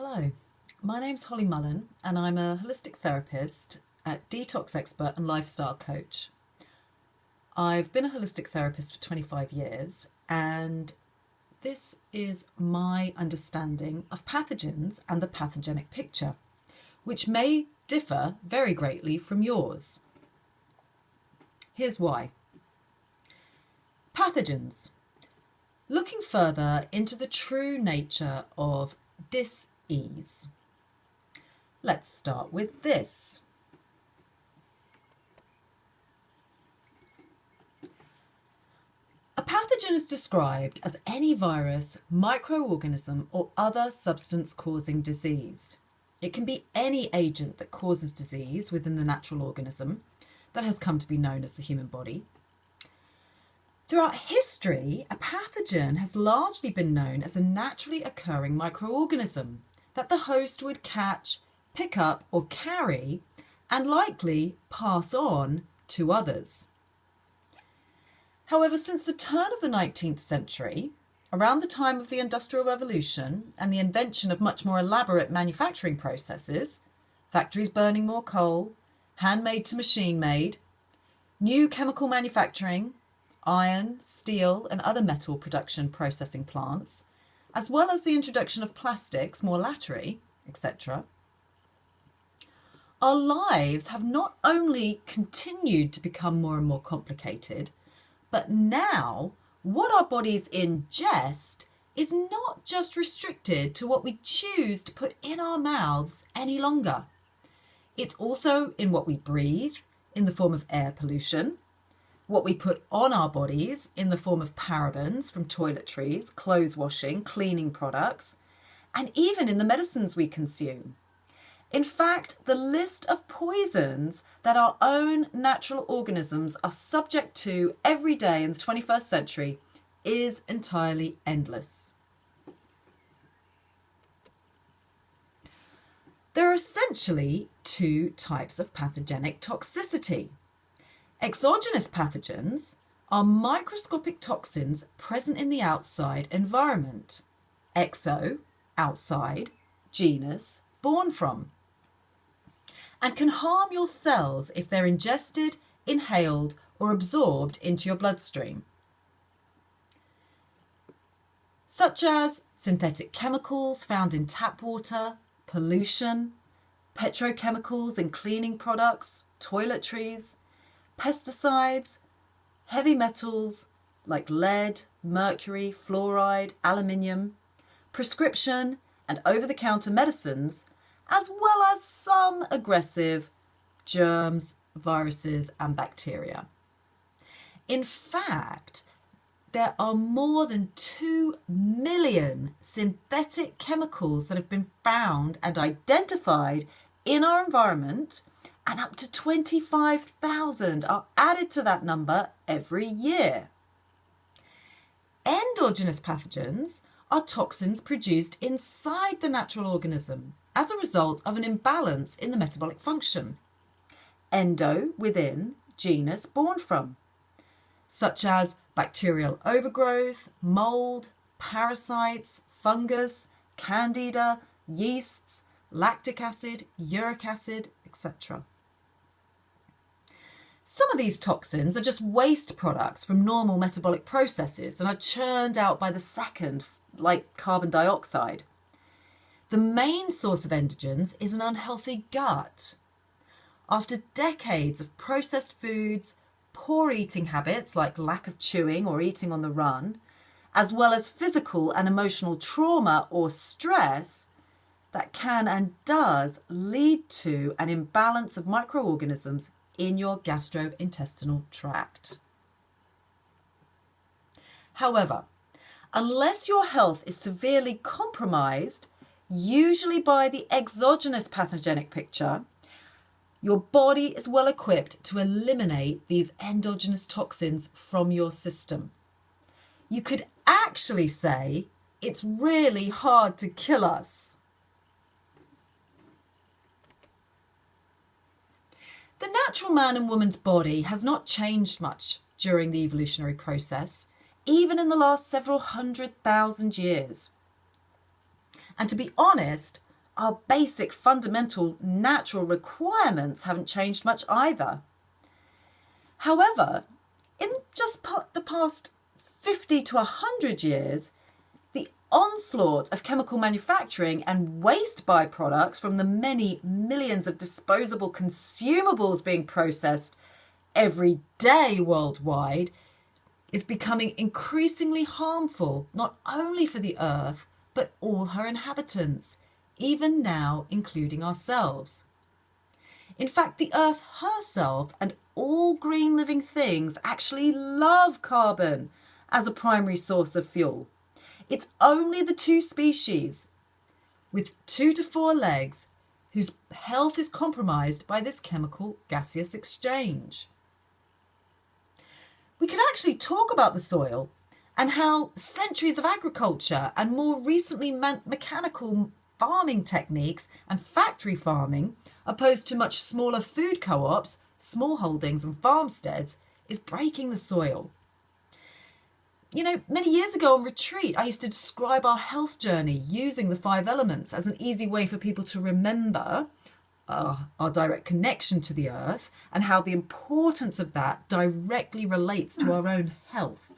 Hello, my name's Holly Mullen and I'm a holistic therapist, detox expert and lifestyle coach. I've been a holistic therapist for 25 years and this is my understanding of pathogens and the pathogenic picture, which may differ very greatly from yours. Here's why. Pathogens. Looking further into the true nature of dis-ease. Let's start with this. A pathogen is described as any virus, microorganism, or other substance-causing disease. It can be any agent that causes disease within the natural organism that has come to be known as the human body. Throughout history, a pathogen has largely been known as a naturally occurring microorganism that the host would catch, pick up, or carry, and likely pass on to others. However, since the turn of the 19th century, around the time of the Industrial Revolution and the invention of much more elaborate manufacturing processes, factories burning more coal, handmade to machine-made, new chemical manufacturing, iron, steel and other metal production processing plants, as well as the introduction of plastics, more latterly, etc., our lives have not only continued to become more and more complicated, but now what our bodies ingest is not just restricted to what we choose to put in our mouths any longer. It's also in what we breathe in the form of air pollution, what we put on our bodies in the form of parabens from toiletries, clothes washing, cleaning products, and even in the medicines we consume. In fact, the list of poisons that our own natural organisms are subject to every day in the 21st century is entirely endless. There are essentially two types of pathogenic toxicity. Exogenous pathogens are microscopic toxins present in the outside environment. Exo, outside, genus, born from, and can harm your cells if they're ingested, inhaled, or absorbed into your bloodstream, such as synthetic chemicals found in tap water, pollution, petrochemicals in cleaning products, toiletries, pesticides, heavy metals like lead, mercury, fluoride, aluminium, prescription and over-the-counter medicines, as well as some aggressive germs, viruses and bacteria. In fact, there are more than 2 million synthetic chemicals that have been found and identified in our environment, and up to 25,000 are added to that number every year. Endogenous pathogens are toxins produced inside the natural organism as a result of an imbalance in the metabolic function. Endo, within, genus, born from, such as bacterial overgrowth, mold, parasites, fungus, candida, yeasts, lactic acid, uric acid, etc. Some of these toxins are just waste products from normal metabolic processes and are churned out by the second, like carbon dioxide. The main source of endogens is an unhealthy gut. After decades of processed foods, poor eating habits like lack of chewing or eating on the run, as well as physical and emotional trauma or stress, that can and does lead to an imbalance of microorganisms in your gastrointestinal tract. However, unless your health is severely compromised, usually by the exogenous pathogenic picture, your body is well equipped to eliminate these endogenous toxins from your system. You could actually say it's really hard to kill us. The natural man and woman's body has not changed much during the evolutionary process, even in the last several 100,000 years. And to be honest, our basic fundamental natural requirements haven't changed much either. However, in just the past 50 to 100 years, the onslaught of chemical manufacturing and waste byproducts from the many millions of disposable consumables being processed every day worldwide is becoming increasingly harmful, not only for the earth, but all her inhabitants, even now including ourselves. In fact, the earth herself and all green living things actually love carbon as a primary source of fuel. It's only the two species with 2 to 4 legs whose health is compromised by this chemical gaseous exchange. We could actually talk about the soil and how centuries of agriculture and more recently mechanical farming techniques and factory farming, opposed to much smaller food co-ops, small holdings and farmsteads, is breaking the soil. You know, many years ago on retreat, I used to describe our health journey using the 5 elements as an easy way for people to remember our direct connection to the earth and how the importance of that directly relates to our own health.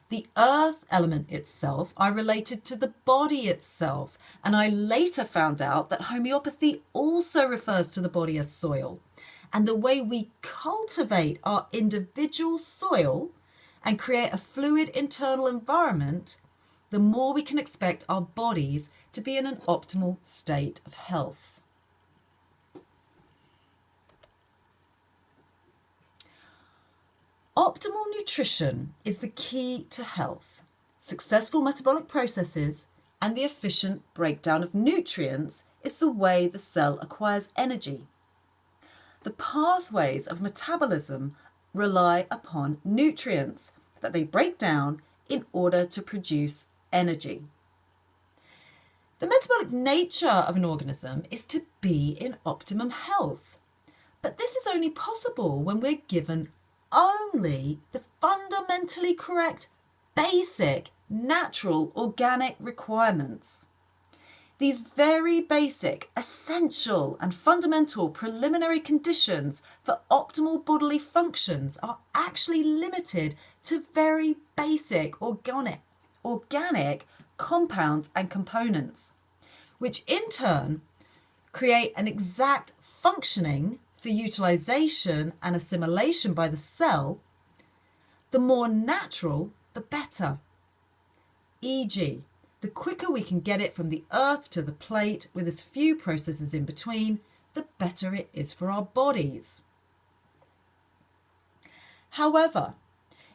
The earth element itself I related to the body itself, and I later found out that homeopathy also refers to the body as soil, and the way we cultivate our individual soil and create a fluid internal environment, the more we can expect our bodies to be in an optimal state of health. Optimal nutrition is the key to health. Successful metabolic processes and the efficient breakdown of nutrients is the way the cell acquires energy. The pathways of metabolism rely upon nutrients that they break down in order to produce energy. The metabolic nature of an organism is to be in optimum health, but this is only possible when we're given only the fundamentally correct, basic, natural, organic requirements. These very basic, essential and fundamental preliminary conditions for optimal bodily functions are actually limited to very basic organic compounds and components, which in turn create an exact functioning for utilization and assimilation by the cell. The more natural, the better. E.g., the quicker we can get it from the earth to the plate with as few processes in between, the better it is for our bodies. However,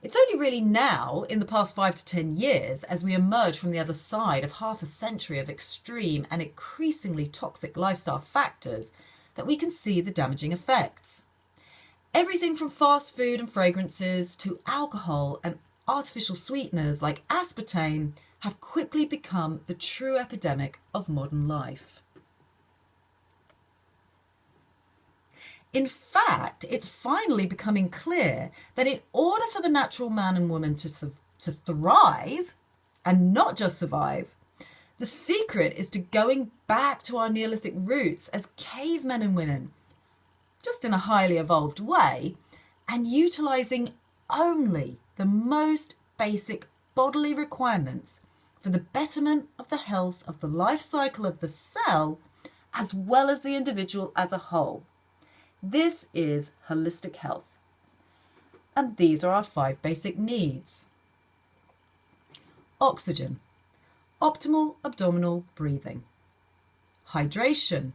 it's only really now, in the past 5 to 10 years, as we emerge from the other side of half a century of extreme and increasingly toxic lifestyle factors, that we can see the damaging effects. Everything from fast food and fragrances to alcohol and artificial sweeteners like aspartame have quickly become the true epidemic of modern life. In fact, it's finally becoming clear that in order for the natural man and woman to thrive, and not just survive, the secret is to going back to our Neolithic roots as cavemen and women, just in a highly evolved way, and utilising only the most basic bodily requirements for the betterment of the health of the life cycle of the cell, as well as the individual as a whole. This is holistic health. And these are our 5 basic needs. Oxygen. Optimal abdominal breathing. Hydration,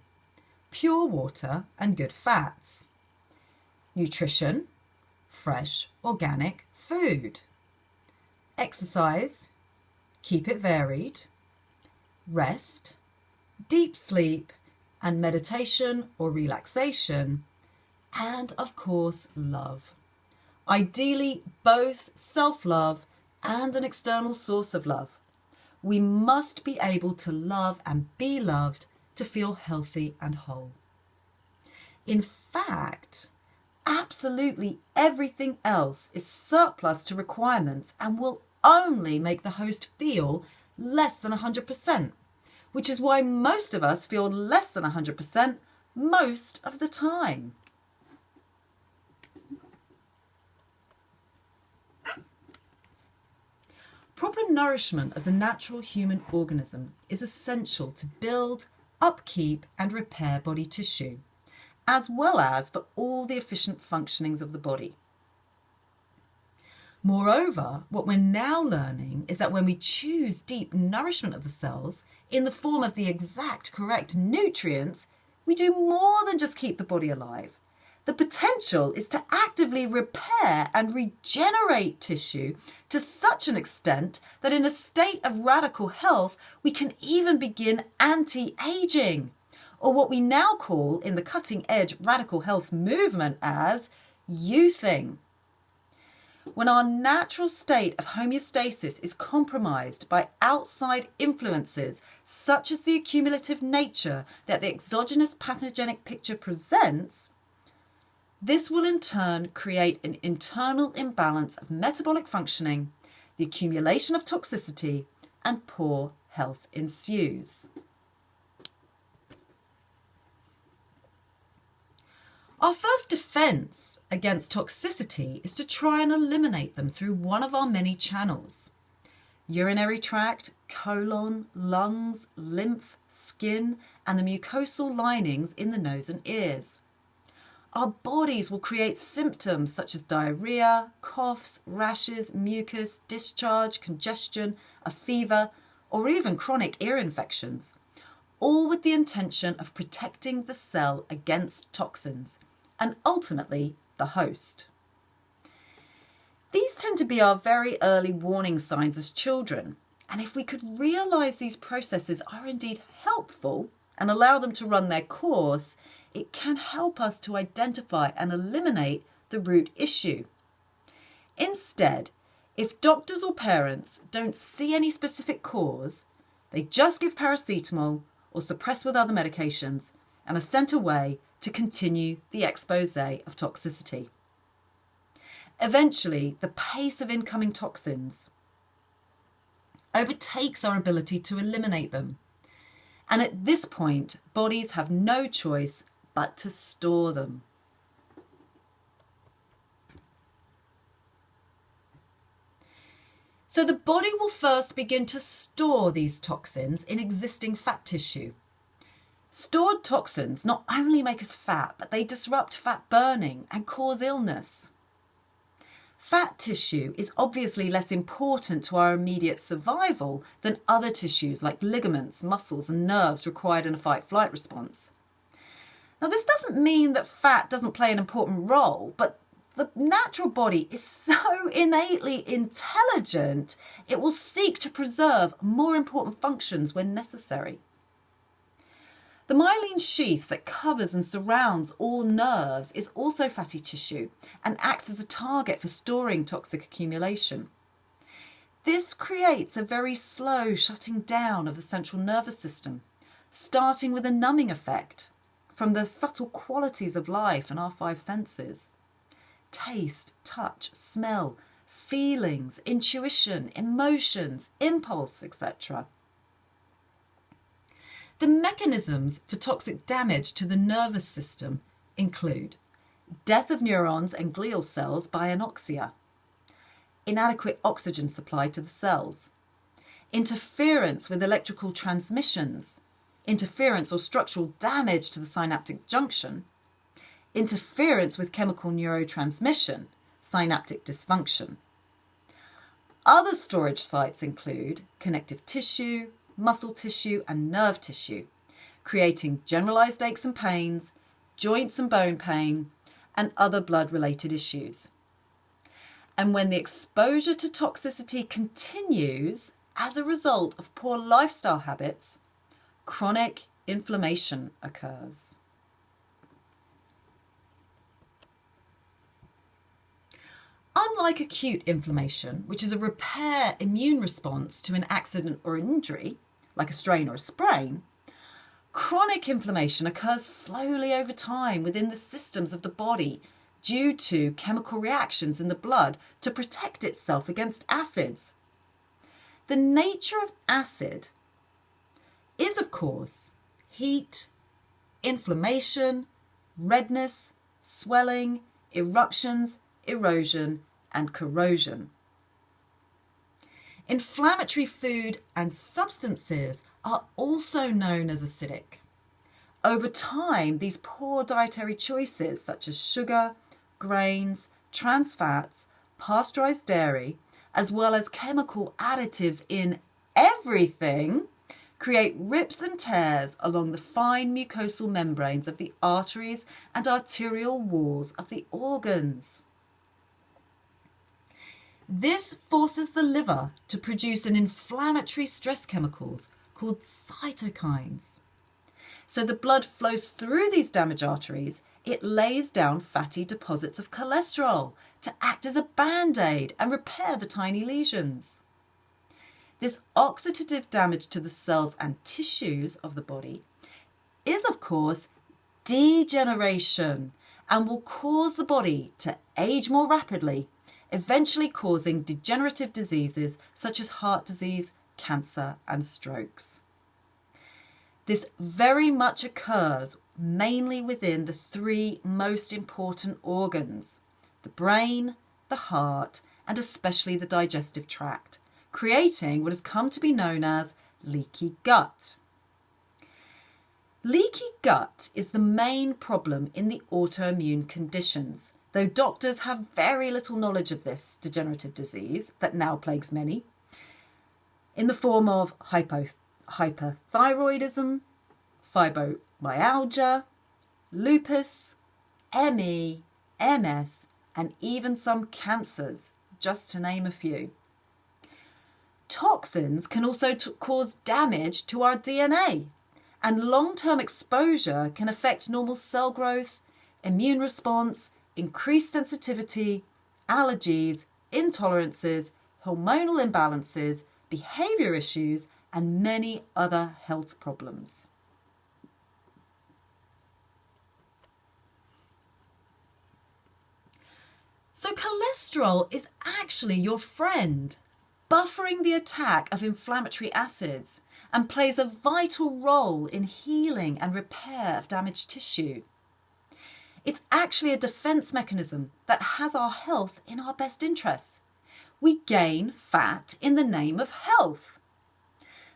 pure water and good fats. Nutrition, fresh organic food. Exercise, keep it varied. Rest, deep sleep and meditation or relaxation. And of course, love. Ideally, both self-love and an external source of love. We must be able to love and be loved to feel healthy and whole. In fact, absolutely everything else is surplus to requirements and will only make the host feel less than 100%, which is why most of us feel less than 100% most of the time. Proper nourishment of the natural human organism is essential to build, upkeep and repair body tissue, as well as for all the efficient functionings of the body. Moreover, what we're now learning is that when we choose deep nourishment of the cells in the form of the exact correct nutrients, we do more than just keep the body alive. The potential is to actively repair and regenerate tissue to such an extent that in a state of radical health, we can even begin anti-aging, or what we now call in the cutting-edge radical health movement as youthing. When our natural state of homeostasis is compromised by outside influences, such as the accumulative nature that the exogenous pathogenic picture presents, this will in turn create an internal imbalance of metabolic functioning, the accumulation of toxicity, and poor health ensues. Our first defense against toxicity is to try and eliminate them through one of our many channels: urinary tract, colon, lungs, lymph, skin, and the mucosal linings in the nose and ears. Our bodies will create symptoms such as diarrhea, coughs, rashes, mucus, discharge, congestion, a fever, or even chronic ear infections, all with the intention of protecting the cell against toxins and ultimately the host. These tend to be our very early warning signs as children, and if we could realise these processes are indeed helpful and allow them to run their course, it can help us to identify and eliminate the root issue. Instead, if doctors or parents don't see any specific cause, they just give paracetamol or suppress with other medications and are sent away to continue the expose of toxicity. Eventually, the pace of incoming toxins overtakes our ability to eliminate them. And at this point, bodies have no choice but to store them. So the body will first begin to store these toxins in existing fat tissue. Stored toxins not only make us fat, but they disrupt fat burning and cause illness. Fat tissue is obviously less important to our immediate survival than other tissues like ligaments, muscles, and nerves required in a fight-flight response. Now, this doesn't mean that fat doesn't play an important role, but the natural body is so innately intelligent, it will seek to preserve more important functions when necessary. The myelin sheath that covers and surrounds all nerves is also fatty tissue and acts as a target for storing toxic accumulation. This creates a very slow shutting down of the central nervous system, starting with a numbing effect from the subtle qualities of life and our five senses: taste, touch, smell, feelings, intuition, emotions, impulse, etc. The mechanisms for toxic damage to the nervous system include death of neurons and glial cells by anoxia, inadequate oxygen supply to the cells, interference with electrical transmissions, interference or structural damage to the synaptic junction, interference with chemical neurotransmission, synaptic dysfunction. Other storage sites include connective tissue, muscle tissue and nerve tissue, creating generalized aches and pains, joints and bone pain, and other blood-related issues. And when the exposure to toxicity continues as a result of poor lifestyle habits, chronic inflammation occurs. Unlike acute inflammation, which is a repair immune response to an accident or injury, like a strain or a sprain, chronic inflammation occurs slowly over time within the systems of the body due to chemical reactions in the blood to protect itself against acids. The nature of acid is, of course, heat, inflammation, redness, swelling, eruptions, erosion, and corrosion. Inflammatory food and substances are also known as acidic. Over time, these poor dietary choices such as sugar, grains, trans fats, pasteurized dairy, as well as chemical additives in everything, create rips and tears along the fine mucosal membranes of the arteries and arterial walls of the organs. This forces the liver to produce an inflammatory stress chemicals called cytokines. So the blood flows through these damaged arteries. It lays down fatty deposits of cholesterol to act as a band-aid and repair the tiny lesions. This oxidative damage to the cells and tissues of the body is, of course, degeneration and will cause the body to age more rapidly, eventually causing degenerative diseases such as heart disease, cancer, and strokes. This very much occurs mainly within the three most important organs: the brain, the heart, and especially the digestive tract, creating what has come to be known as leaky gut. Leaky gut is the main problem in the autoimmune conditions, though doctors have very little knowledge of this degenerative disease that now plagues many, in the form of hyperthyroidism, fibromyalgia, lupus, ME, MS, and even some cancers, just to name a few. Toxins can also cause damage to our DNA, and long-term exposure can affect normal cell growth, immune response, increased sensitivity, allergies, intolerances, hormonal imbalances, behavior issues, and many other health problems. So cholesterol is actually your friend, buffering the attack of inflammatory acids, and plays a vital role in healing and repair of damaged tissue. It's actually a defense mechanism that has our health in our best interests. We gain fat in the name of health.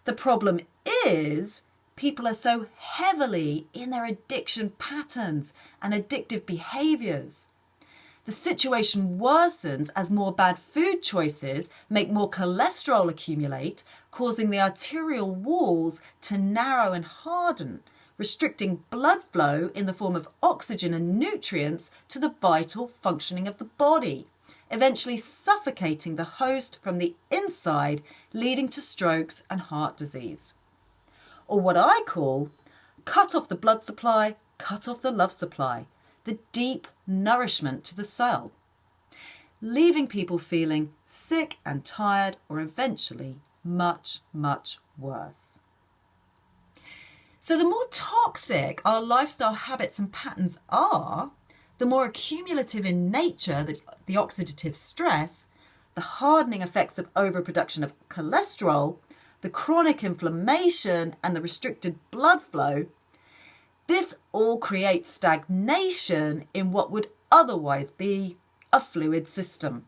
The problem is people are so heavily in their addiction patterns and addictive behaviours. The situation worsens as more bad food choices make more cholesterol accumulate, causing the arterial walls to narrow and harden, restricting blood flow in the form of oxygen and nutrients to the vital functioning of the body, eventually suffocating the host from the inside, leading to strokes and heart disease. Or what I call, cut off the blood supply, cut off the love supply, the deep nourishment to the cell, leaving people feeling sick and tired, or eventually much, much worse. So the more toxic our lifestyle habits and patterns are, the more accumulative in nature the oxidative stress, the hardening effects of overproduction of cholesterol, the chronic inflammation, and the restricted blood flow. This all creates stagnation in what would otherwise be a fluid system.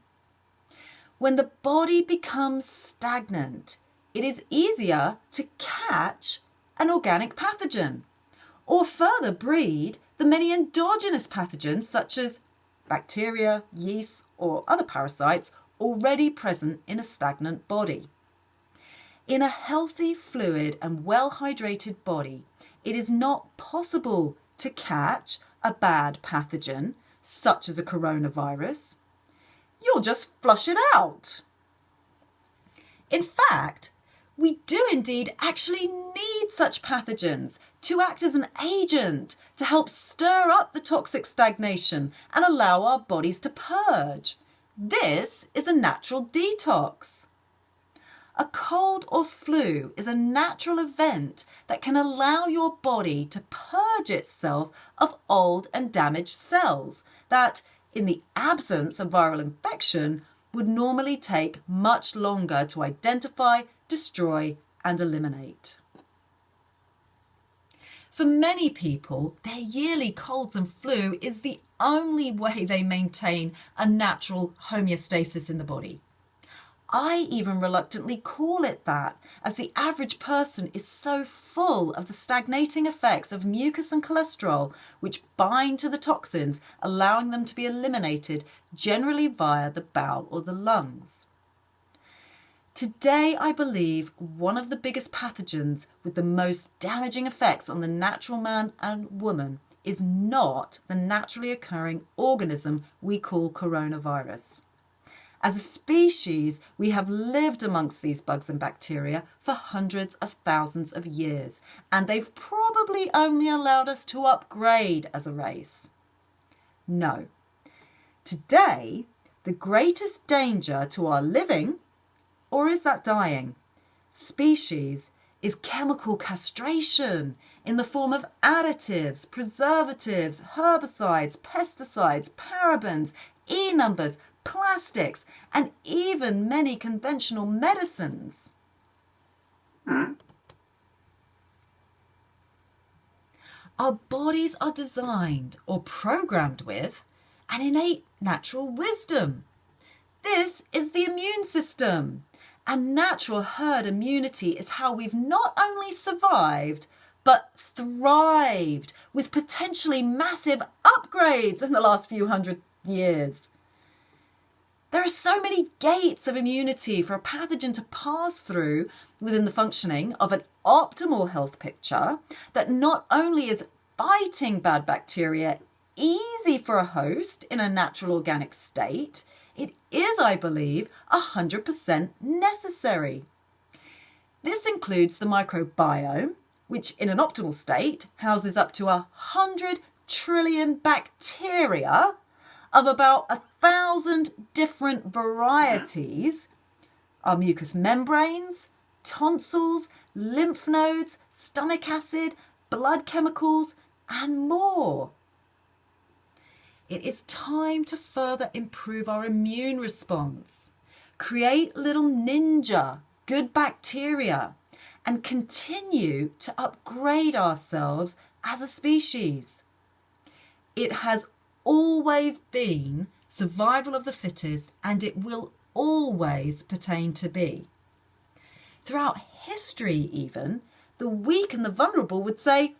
When the body becomes stagnant, it is easier to catch an organic pathogen, or further breed the many endogenous pathogens such as bacteria, yeast, or other parasites already present in a stagnant body. In a healthy, fluid, and well-hydrated body, it is not possible to catch a bad pathogen, such as a coronavirus. You'll just flush it out. In fact, we do indeed actually need such pathogens to act as an agent to help stir up the toxic stagnation and allow our bodies to purge. This is a natural detox. A cold or flu is a natural event that can allow your body to purge itself of old and damaged cells that, in the absence of viral infection, would normally take much longer to identify, destroy, and eliminate. For many people, their yearly colds and flu is the only way they maintain a natural homeostasis in the body. I even reluctantly call it that, as the average person is so full of the stagnating effects of mucus and cholesterol, which bind to the toxins, allowing them to be eliminated, generally via the bowel or the lungs. Today, I believe one of the biggest pathogens with the most damaging effects on the natural man and woman is not the naturally occurring organism we call coronavirus. As a species, we have lived amongst these bugs and bacteria for hundreds of thousands of years, and they've probably only allowed us to upgrade as a race. No. Today, the greatest danger to our living, or is that dying, species is chemical castration in the form of additives, preservatives, herbicides, pesticides, parabens, E-numbers, plastics, and even many conventional medicines. Our bodies are designed or programmed with an innate natural wisdom. This is the immune system. And natural herd immunity is how we've not only survived, but thrived with potentially massive upgrades in the last few hundred years. There are so many gates of immunity for a pathogen to pass through within the functioning of an optimal health picture that not only is fighting bad bacteria easy for a host in a natural organic state, it is, I believe, 100% necessary. This includes the microbiome, which in an optimal state houses up to 100 trillion bacteria of about 1,000 different varieties, our mucous membranes, tonsils, lymph nodes, stomach acid, blood chemicals, and more. It is time to further improve our immune response, create little ninja good bacteria, and continue to upgrade ourselves as a species. It has always been survival of the fittest, and it will always pertain to be. Throughout history even, the weak and the vulnerable would say,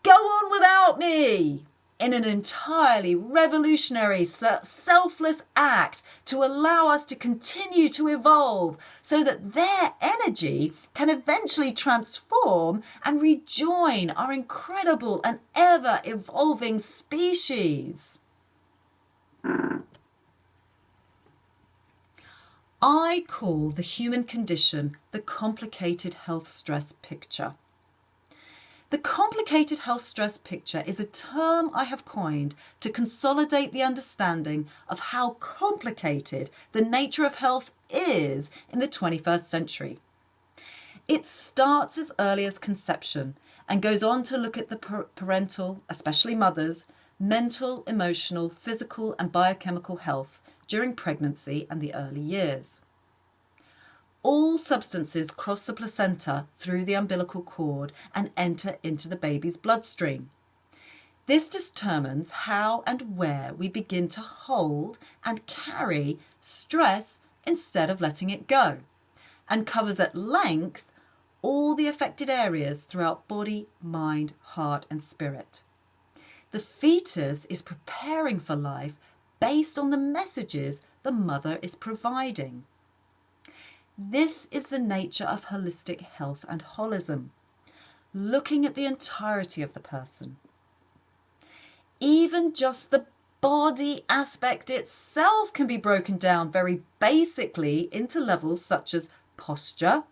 "Go on without me," in an entirely revolutionary, selfless act to allow us to continue to evolve so that their energy can eventually transform and rejoin our incredible and ever-evolving species. I call the human condition the complicated health stress picture. The complicated health stress picture is a term I have coined to consolidate the understanding of how complicated the nature of health is in the 21st century. It starts as early as conception and goes on to look at the parental, especially mothers, mental, emotional, physical and biochemical health during pregnancy and the early years. All substances cross the placenta through the umbilical cord and enter into the baby's bloodstream. This determines how and where we begin to hold and carry stress instead of letting it go, and covers at length all the affected areas throughout body, mind, heart and spirit. The fetus is preparing for life based on the messages the mother is providing. This is the nature of holistic health and holism, looking at the entirety of the person. Even just the body aspect itself can be broken down very basically into levels such as posture,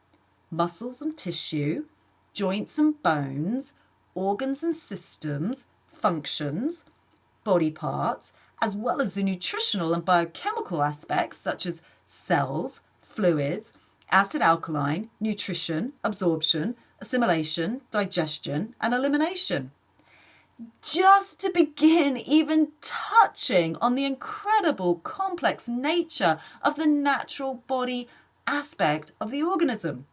muscles and tissue, joints and bones, organs and systems, functions, body parts, as well as the nutritional and biochemical aspects such as cells, fluids, acid-alkaline, nutrition, absorption, assimilation, digestion, and elimination. Just to begin even touching on the incredible complex nature of the natural body aspect of the organism.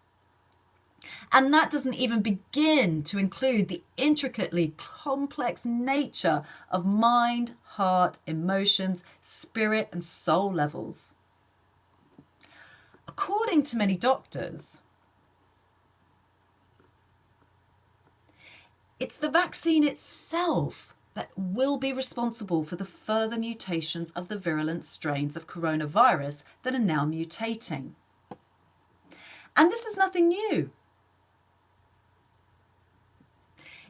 And that doesn't even begin to include the intricately complex nature of mind, heart, emotions, spirit, and soul levels. According to many doctors, it's the vaccine itself that will be responsible for the further mutations of the virulent strains of coronavirus that are now mutating. And this is nothing new.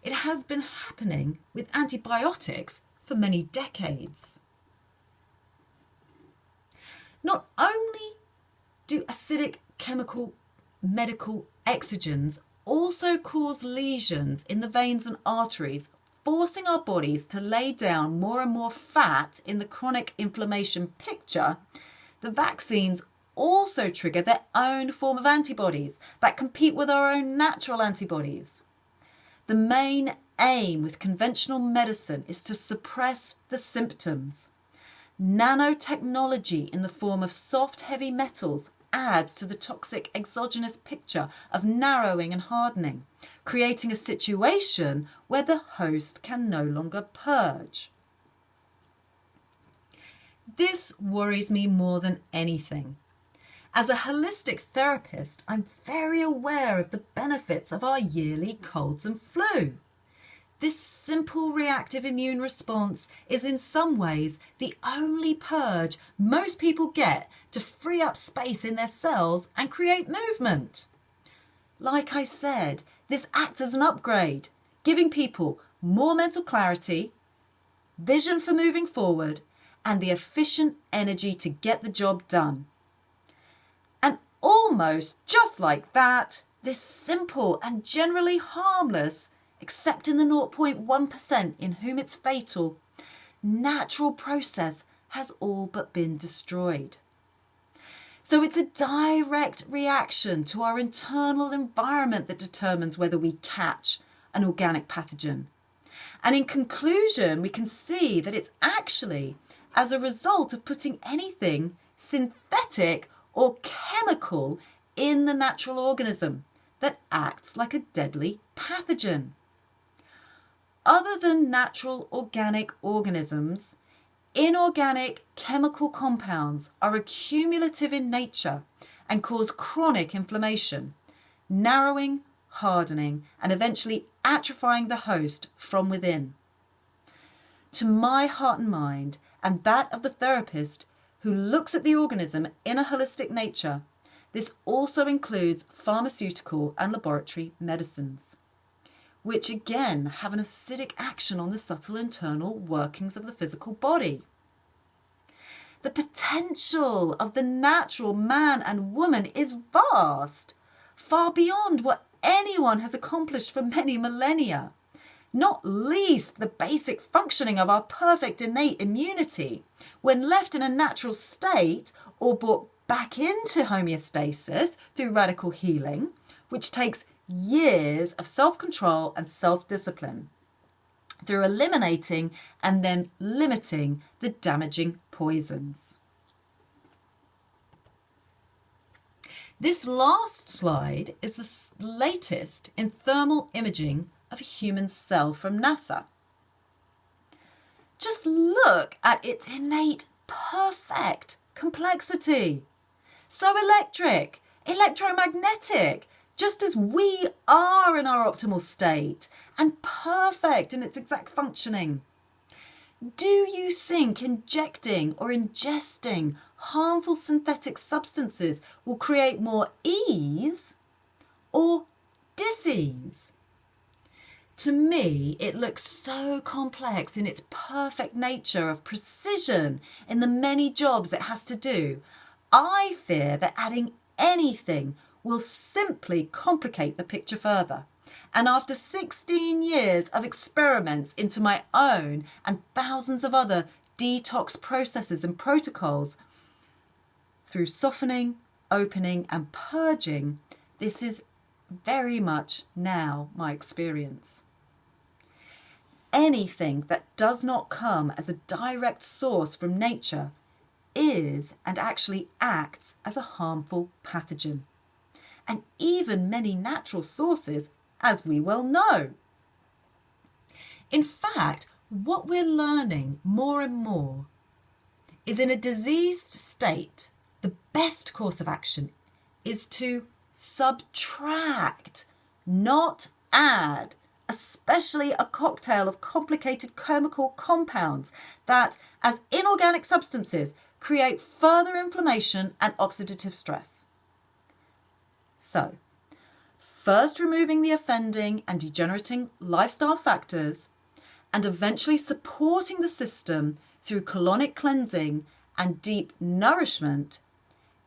It has been happening with antibiotics for many decades. Not only do acidic chemical medical exogens also cause lesions in the veins and arteries, forcing our bodies to lay down more and more fat in the chronic inflammation picture, the vaccines also trigger their own form of antibodies that compete with our own natural antibodies. The main aim with conventional medicine is to suppress the symptoms. Nanotechnology in the form of soft heavy metals adds to the toxic exogenous picture of narrowing and hardening, creating a situation where the host can no longer purge. This worries me more than anything. As a holistic therapist, I'm very aware of the benefits of our yearly colds and flu. This simple reactive immune response is in some ways the only purge most people get to free up space in their cells and create movement. Like I said, this acts as an upgrade, giving people more mental clarity, vision for moving forward, and the efficient energy to get the job done. And almost just like that, this simple and generally harmless, except in the 0.1% in whom it's fatal, natural process has all but been destroyed. So it's a direct reaction to our internal environment that determines whether we catch an organic pathogen. And in conclusion, we can see that it's actually as a result of putting anything synthetic or chemical in the natural organism that acts like a deadly pathogen. Other than natural organic organisms, inorganic chemical compounds are accumulative in nature and cause chronic inflammation, narrowing, hardening, and eventually atrophying the host from within. To my heart and mind, and that of the therapist who looks at the organism in a holistic nature, this also includes pharmaceutical and laboratory medicines, which again have an acidic action on the subtle internal workings of the physical body. The potential of the natural man and woman is vast, far beyond what anyone has accomplished for many millennia, not least the basic functioning of our perfect innate immunity when left in a natural state or brought back into homeostasis through radical healing, which takes years of self-control and self-discipline through eliminating and then limiting the damaging poisons. This last slide is the latest in thermal imaging of a human cell from NASA. Just look at its innate, perfect complexity. So electric, electromagnetic, just as we are in our optimal state, and perfect in its exact functioning. Do you think injecting or ingesting harmful synthetic substances will create more ease or dis-ease? To me, it looks so complex in its perfect nature of precision in the many jobs it has to do. I fear that adding anything will simply complicate the picture further. And after 16 years of experiments into my own and thousands of other detox processes and protocols, through softening, opening and purging, this is very much now my experience. Anything that does not come as a direct source from nature is and actually acts as a harmful pathogen. and even many natural sources, as we well know. In fact, what we're learning more and more is in a diseased state, the best course of action is to subtract, not add, especially a cocktail of complicated chemical compounds that, as inorganic substances, create further inflammation and oxidative stress. So, first removing the offending and degenerating lifestyle factors, and eventually supporting the system through colonic cleansing and deep nourishment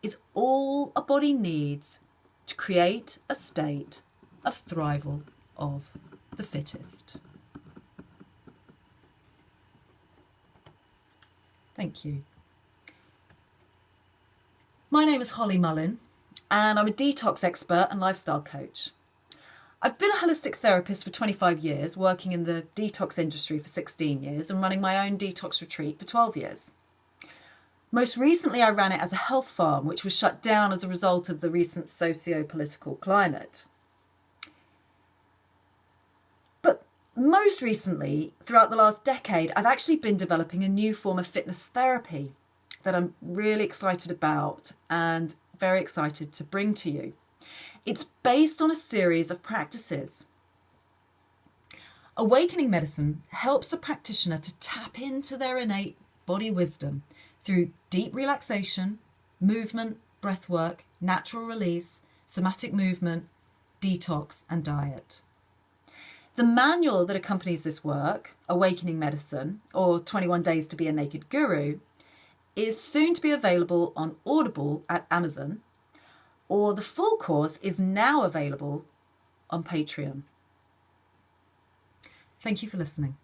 is all a body needs to create a state of thrival of the fittest. Thank you. My name is Holly Mullin, and I'm a detox expert and lifestyle coach. I've been a holistic therapist for 25 years, working in the detox industry for 16 years and running my own detox retreat for 12 years. Most recently, I ran it as a health farm, which was shut down as a result of the recent socio-political climate. But most recently, throughout the last decade, I've actually been developing a new form of fitness therapy that I'm really excited about and very excited to bring to you. It's based on a series of practices. Awakening medicine helps the practitioner to tap into their innate body wisdom through deep relaxation, movement, breath work, natural release, somatic movement, detox, and diet. The manual that accompanies this work, Awakening Medicine, or 21 Days to be a Naked Guru, is soon to be available on Audible at Amazon, or the full course is now available on Patreon. Thank you for listening.